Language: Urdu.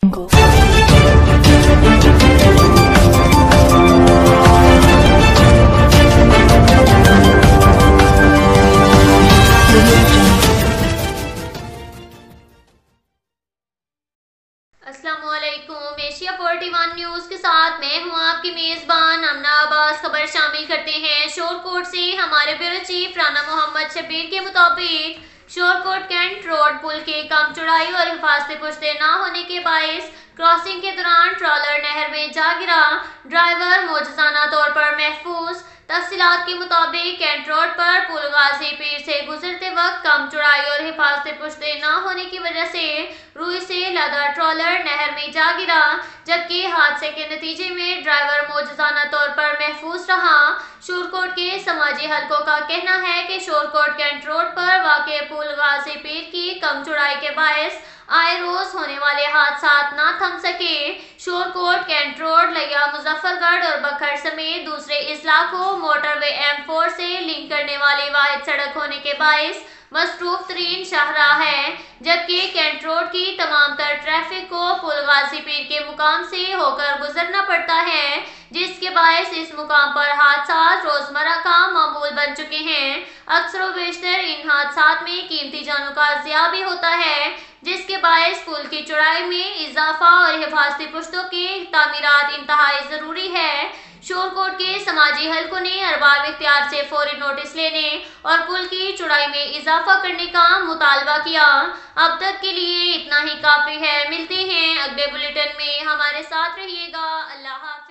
السلام علیکم، ایشیا 41 نیوز کے ساتھ میں ہوں آپ کی میزبان امنا عباس۔ خبر شامل کرتے ہیں شور کوٹ سے۔ ہمارے بیورو چیف رانا محمد شبیر کے مطابق شور کوٹ کینٹ روڈ پل کے کم چوڑائی اور حفاظتی پشتے نہ ہونے کے باعث کراسنگ کے دوران ٹرالر نہر میں جا گرا، ڈرائیور معجزانہ طور پر محفوظ۔ تفصیلات کے مطابق کینٹ روڈ پر پل غازی پیر سے گزرتے وقت کم چوڑائی اور حفاظتی پشتے نہ ہونے کی وجہ سے روئی سے لدا ٹرالر نہر میں جا گرا، جبکہ حادثے کے نتیجے میں ڈرائیور معجزانہ طور پر محفوظ رہا۔ شور کوٹ کے سماجی حلقوں کا کہنا ہے کہ شور کوٹ کینٹ روڈ پر واقع پل غازی پیر کی کم چوڑائی کے باعث آئے روز ہونے والے حادثات نہ تھم سکے۔ شور کوٹ کینٹ روڈ لیا مظفر گڑھ اور بکھر سمیت دوسرے اضلاع کو موٹر وے M4 سے لنک کرنے والی واحد سڑک ہونے کے باعث مصروف ترین شاہراہ ہے، جبکہ کینٹ روڈ کی تمام تر ٹریفک کو پل غازی پیر کے مقام سے ہو کر گزرنا پڑتا ہے، جس کے باعث اس مقام پر حادثات روزمرہ کا معمول بن چکے ہیں۔ اکثر و بیشتر ان حادثات میں قیمتی جانوں کا ضیاع بھی ہوتا ہے، جس کے باعث پل کی چوڑائی میں اضافہ اور حفاظتی پشتوں کی تعمیرات انتہائی ضروری ہے۔ شور کوٹ کے سماجی حلقوں نے ارباب اختیار سے فوری نوٹس لینے اور پل کی چوڑائی میں اضافہ کرنے کا مطالبہ کیا۔ اب تک کے لیے اتنا ہی کافی ہے، ملتے ہیں اگلے بلیٹن میں، ہمارے ساتھ رہیے گا۔ اللہ حافظ۔